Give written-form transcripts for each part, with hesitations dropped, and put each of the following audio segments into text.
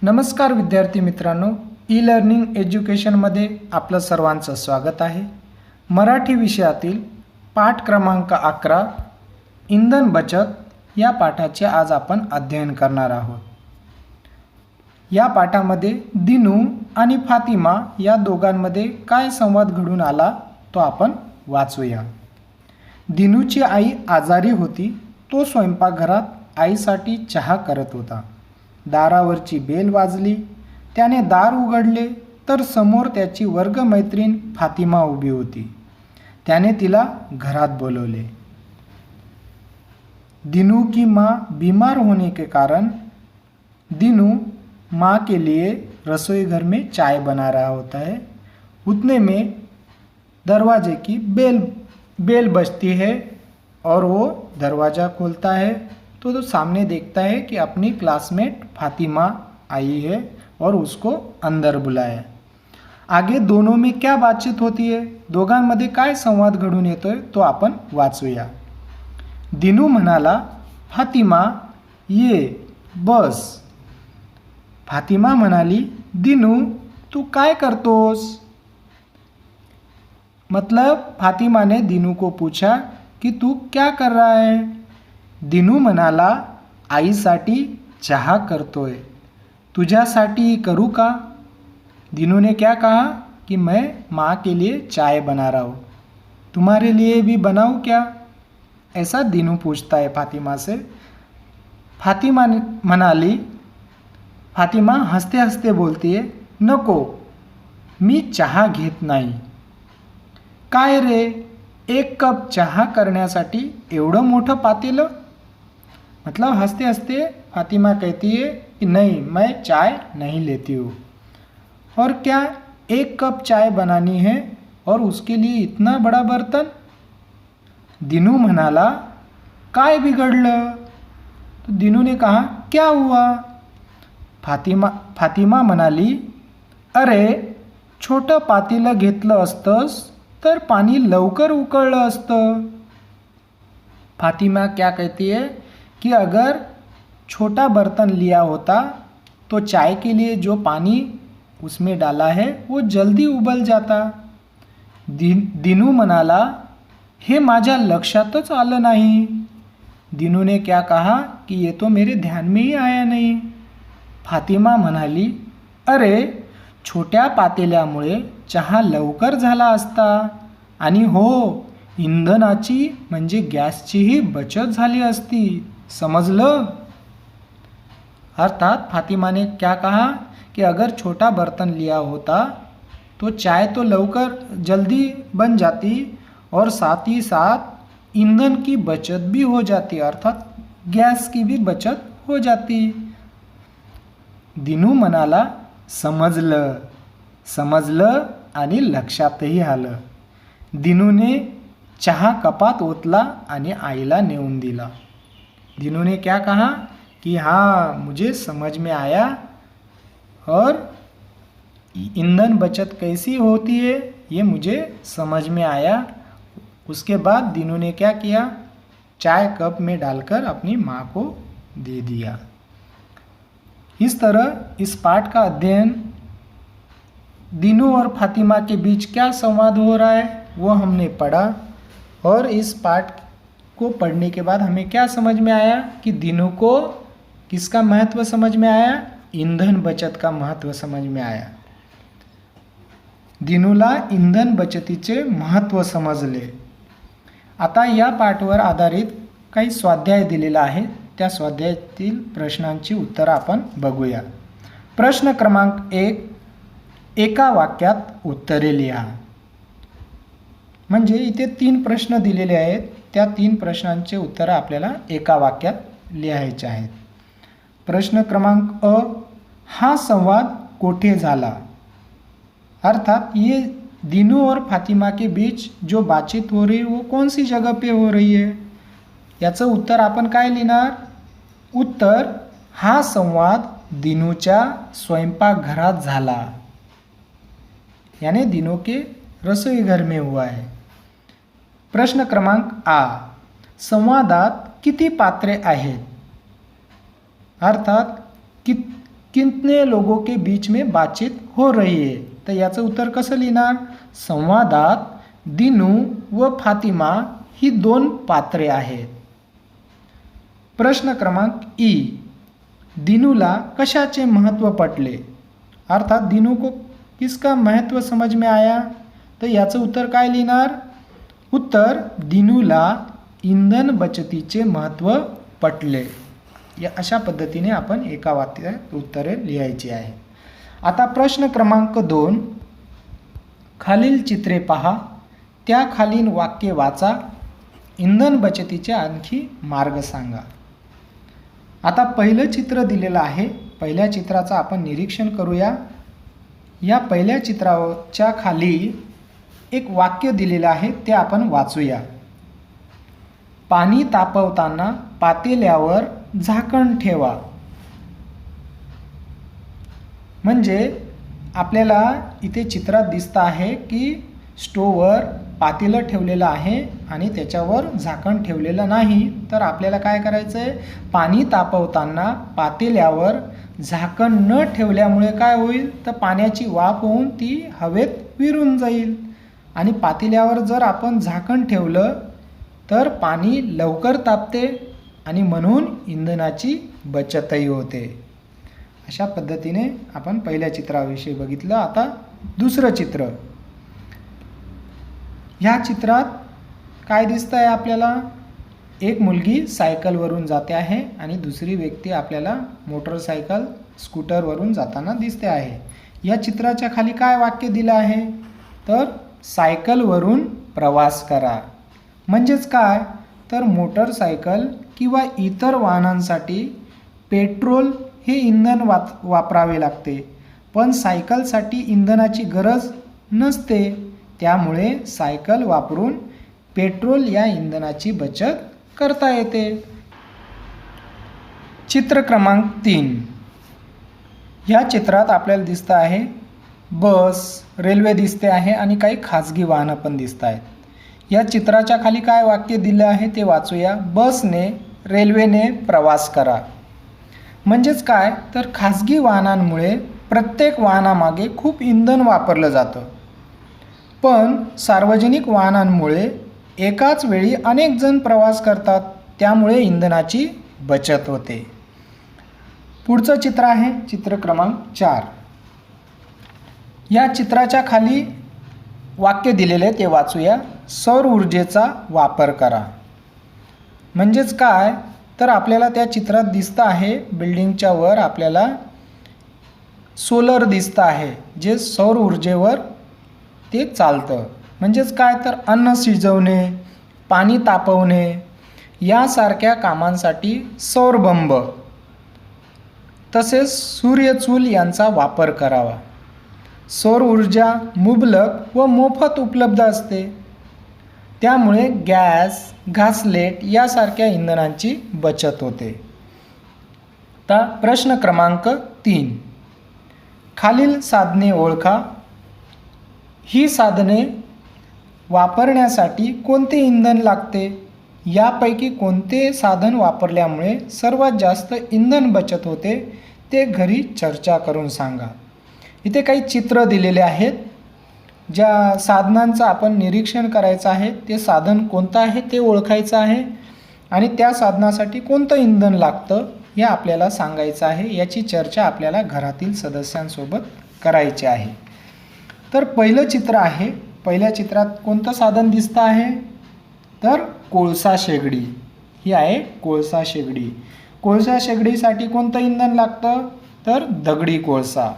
नमस्कार विद्यार्थी मित्रांनो, ई लर्निंग एज्युकेशनमध्ये आपलं सर्वांचं स्वागत आहे। मराठी विषयातील पाठ क्रमांक 11 इंधन बचत या पाठाचे आज आपण अध्ययन करणार आहोत। या पाठामध्ये दिनू आणि फातिमा या दोघांमध्ये काय संवाद घडून आला तो आपण वाचूया। दिनूची आई आजारी होती। तो स्वयंपाकघरात आईसाठी चहा करत होता। दारावरची बेल वाजली। त्याने दार उघडले तर समोर त्याची वर्गमैत्रीण फातिमा उभी होती। त्याने तिला घरात बोलवले। दिनू की माँ बीमार होने के कारण दिनू माँ के लिए रसोई घर में चाय बना रहा होता है। उतने में दरवाजे की बेल बजती है और वो दरवाज़ा खोलता है तो सामने देखता है कि अपनी क्लासमेट फातिमा आई है और उसको अंदर बुलाया। आगे दोनों में क्या बातचीत होती है, दोघांमध्ये काय संवाद घडून येतोय तो आपण वाचूया। दिनू म्हणाला, फातिमा ये बस। फातिमा म्हणाली, दिनू तू काय करतोस? मतलब फातिमा ने दिनू को पूछा कि तू क्या कर रहा है? दिनू म्हणाला, आईसाठी चहा करतोय। तुझ्यासाठी करूँ का? दिनू ने क्या कहा कि मैं माँ के लिए चाय बना रहा हूँ। तुम्हारे लिए भी बनाऊँ क्या? ऐसा दिनू पूछता है फातिमा से। फातिमा म्हणाली, फातिमा हसते हसते बोलती है, नको मी चहा घेत नाही। काय रे, एक कप चहा करण्यासाठी एवढं मोठं पातेलं? मतलब हंसते हंसते फातिमा कहती है कि नहीं, मैं चाय नहीं लेती हूँ। और क्या एक कप चाय बनानी है और उसके लिए इतना बड़ा बर्तन? दिनू म्हणाला, काय बिघडलं? तो दिनू ने कहा, क्या हुआ? फातिमा म्हणाली, अरे छोटं पातेलं घेतलं असतंस तर पाणी लवकर उकळलं असतं। फातिमा क्या कहती है कि अगर छोटा बर्तन लिया होता तो चाय के लिए जो पानी उसमें डाला है वो जल्दी उबल जाता। दिनू म्हणाला, हे माझ्या लक्षातच आलं नाही। दिनू ने क्या कहा कि ये तो मेरे ध्यान में ही आया नहीं। फातिमा म्हणाली, अरे छोट्या पातेल्यामुळे चहा लवकर झाला असता आणि हो, इंधनाची म्हणजे गॅसचीही बचत झाली असती, समझलं? अर्थात फातिमा ने क्या कहा कि अगर छोटा बर्तन लिया होता तो चाय तो लवकर जल्दी बन जाती और साथ ही साथ ईंधन की बचत भी हो जाती, अर्थात गैस की भी बचत हो जाती। दिनू म्हणाला, समजलं आणि लक्षातही आलं। दिनूने चहा कपात ओतला आणि आईला नेऊन दिला। दिनू ने क्या कहा कि हाँ, मुझे समझ में आया और ईंधन बचत कैसी होती है ये मुझे समझ में आया। उसके बाद दिनू ने क्या किया, चाय कप में डालकर अपनी माँ को दे दिया। इस तरह इस पाठ का अध्ययन दिनू और फातिमा के बीच क्या संवाद हो रहा है वो हमने पढ़ा। और इस पाठ को पढ़ने के बाद हमें क्या समझ में आया कि दिनू को किसका महत्व समझ में आया, ईंधन बचत का महत्व समझ में आया। दिनूला इंधन बचतीचे महत्त्व समजले। आता या पाठावर आधारित काही स्वाध्याय दिलेला आहे, त्या स्वाध्यायातील प्रश्नांची उत्तरं आपण बघूया। प्रश्न क्रमांक 1, एका वाक्यात उत्तरे लिहा। म्हणजे इथे 3 प्रश्न दिलेले आहेत, त्या 3 प्रश्नांचे उत्तरं आपल्याला एका वाक्यात लिहायचे आहेत। प्रश्न क्रमांक अ, हा संवाद कोठे झाला? अर्थात ये दिनू और फातिमा के बीच जो बातचीत हो रही है वो कौन सी जगह पे हो रही है? याचं उत्तर आपण काय लिहिणार? उत्तर, हा संवाद दिनूच्या स्वयंपाकघरात झाला, यानी दिनू के रसोई घर में हुआ है। प्रश्न क्रमांक आ, संवादात किती पात्रे आहेत? अर्थात कितने लोगों के बीच में बातचीत हो रही है. तर याचं उत्तर कसं लिहिणार? संवादात दिनू व फातिमा ही 2 पात्रे आहेत. प्रश्न क्रमांक ई. दिनूला कशाचे महत्त्व पटले? अर्थात दिनू को किसका महत्त्व समझ में आया? तर याचं उत्तर काय लिहिणार? उत्तर दिनूला इंधन बचतीचे महत्त्व पटले. या अशा पद्धतीने आपण एका वाक्यात उत्तरे लिहायची आहे. आता प्रश्न क्रमांक 2. खालील चित्रे पहा, त्या खालील वाक्य वाचा, इंधन बचतीचे आणखी मार्ग सांगा. आता पहिलं चित्र दिलेलं आहे. पहिल्या चित्राचं आपण निरीक्षण करूया. या पहिल्या चित्राच्या खाली एक वाक्य दिलेलं आहे, ते आपण वाचूया. पाणी तापवताना पातेल्यावर झाकण ठेवा. म्हणजे आपल्याला इथे चित्रात दिसतं आहे की स्टोववर पातेलं ठेवलेलं आहे आणि त्याच्यावर झाकण ठेवलेलं नाही. तर आपल्याला काय करायचं आहे? पाणी तापवताना पातेल्यावर झाकण न ठेवल्यामुळे काय होईल? तर पाण्याची वाफ होऊन ती हवेत विरून जाईल. आणि पातेल्यावर जर आपण झाकण ठेवलं तर पाणी लवकर तापते आणि म्हणून इंधनाची बचतही होते. अशा पद्धतीने आपण पहिल्या चित्राविषयी बघितलं. आता दुसरं चित्र. ह्या चित्रात काय दिसतं आहे आपल्याला? एक मुलगी सायकलवरून जाते आहे आणि दुसरी व्यक्ती आपल्याला मोटरसायकल स्कूटरवरून जाताना दिसते आहे. या चित्राच्या खाली काय वाक्य दिलं आहे? तर सायकलवरून प्रवास करा. म्हणजेच काय? तर मोटरसायकल किंवा इतर वाहनांसाठी पेट्रोल हे इंधन वापरावे लागते, पण सायकलसाठी इंधनाची गरज नसते. त्यामुळे सायकल वापरून पेट्रोल या इंधनाची बचत करता येते. चित्र क्रमांक 3. ह्या चित्रात आपल्याला दिसतं आहे बस, रेल्वे दिसते आहे आणि काही खाजगी वाहनं पण दिसत आहेत. या चित्राच्या खाली काय वाक्य दिलं आहे ते वाचूया. बसने, रेल्वेने प्रवास करा. म्हणजेच काय? तर खाजगी वाहनांमुळे प्रत्येक वाहनामागे खूप इंधन वापरलं जातं, पण सार्वजनिक वाहनांमुळे एकाच वेळी अनेक जण प्रवास करतात, त्यामुळे इंधनाची बचत होते. पुढचं चित्र आहे चित्र क्रमांक 4. या चित्राच्या खाली वाक्य दिलेले ते वाचूया. सौर ऊर्जेचा वापर करा. म्हणजेच काय? तर आपल्याला त्या चित्रात दिसतं आहे बिल्डिंगच्या वर आपल्याला सोलर दिसतं आहे, जे सौर ऊर्जेवर ते चालतं. म्हणजेच काय? तर अन्न शिजवणे, पाणी तापवणे यासारख्या कामांसाठी सौरबंब तसेच सूर्यचूल यांचा वापर करावा. सौर ऊर्जा मुबलक व मोफत उपलब्ध असते, त्यामुळे गॅस, घासलेट यासारख्या इंधनांची बचत होते. आता प्रश्न क्रमांक 3. खालील साधने ओळखा. ही साधने वापरण्यासाठी कोणते इंधन लागते? यापैकी कोणते साधन वापरल्यामुळे सर्वात जास्त इंधन बचत होते ते घरी चर्चा करून सांगा. इथे काही चित्र दिलेले आहेत. ज्या साधनांचं आपण निरीक्षण करायचं आहे, ते साधन कोणतं आहे ते ओळखायचं आहे आणि त्या साधनासाठी कोणतं इंधन लागतं हे आपल्याला सांगायचं आहे. याची चर्चा आपल्याला घरातील सदस्यांसोबत करायची आहे. तर पहिलं चित्र आहे. पहिल्या चित्रात कोणतं साधन दिसतं आहे? तर कोळसा शेगडी. ही आहे कोळसा शेगडी. कोळसा शेगडीसाठी कोणतं इंधन लागतं? तर दगडी कोळसा.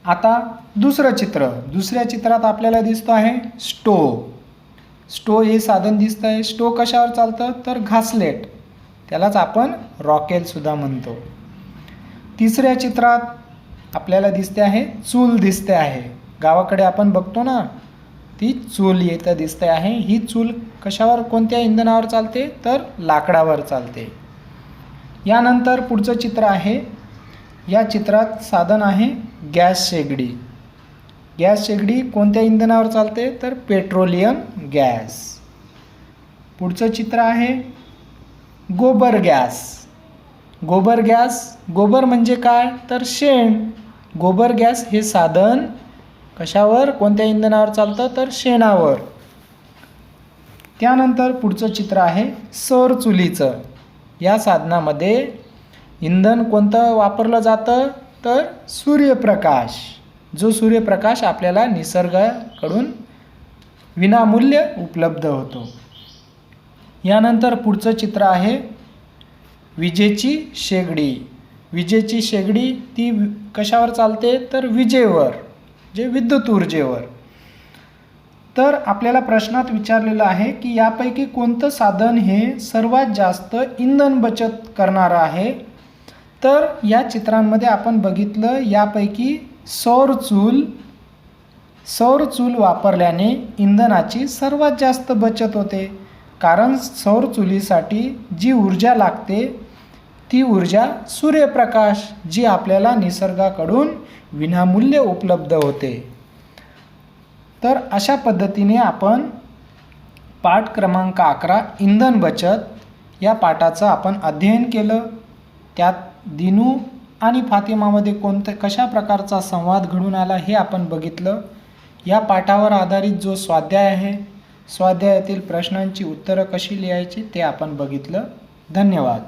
आता दुसरं चित्र. दुसऱ्या चित्रात आपल्याला दिसतो आहे स्टोव. स्टोव हे साधन दिसतं आहे. स्टोव कशावर चालतं? तर घासलेट. त्यालाच आपण रॉकेलसुद्धा म्हणतो. तिसऱ्या चित्रात आपल्याला दिसते आहे चूल दिसते आहे. गावाकडे आपण बघतो ना, ती चूल इथं दिसते आहे. ही चूल कशावर, कोणत्या इंधनावर चालते? तर लाकडावर चालते. यानंतर पुढचं चित्र आहे. या चित्रात साधन आहे गॅस शेगडी. गॅस शेगडी कोणत्या इंधनावर चालते? तर पेट्रोलियम गॅस. पुढचं चित्र आहे गोबर गॅस. गोबर गॅस, गोबर म्हणजे काय तर शेण. गोबर गॅस हे साधन कशावर, कोणत्या इंधनावर चालतं तर शेणावर. त्यानंतर पुढचं चित्र आहे सौर चुलीचं. या साधनामध्ये इंधन कोणतं वापरलं जातं तर सूर्यप्रकाश. जो सूर्यप्रकाश आपल्याला निसर्गाकडून विनामूल्य उपलब्ध होतो. यानंतर पुढचं चित्र आहे विजेची शेगडी. विजेची शेगडी ती कशावर चालते तर विजेवर, जे विद्युत ऊर्जेवर. तर आपल्याला प्रश्नात विचारलेलं आहे की यापैकी कोणतं साधन हे सर्वात जास्त इंधन बचत करणारं आहे. तर या चित्रांमध्ये आपण बघितलं यापैकी सौर चूल वापरल्याने इंधनाची सर्वात जास्त बचत होते. कारण सौर चुलीसाठी जी ऊर्जा लागते ती ऊर्जा सूर्यप्रकाश, जी आपल्याला निसर्गाकडून विनामूल्य उपलब्ध होते. तर अशा पद्धतीने आपण पाठ क्रमांक 11 इंधन बचत या पाठाचं आपण अध्ययन केलं. त्यात दिनू आणि फातिमामध्ये कशा प्रकारचा संवाद घडून आला हे आपण बघितलं. या पाठावर आधारित जो स्वाध्याय आहे, स्वाध्यायातील प्रश्नांची उत्तरं कशी लिहायची ते आपण बघितलं. धन्यवाद.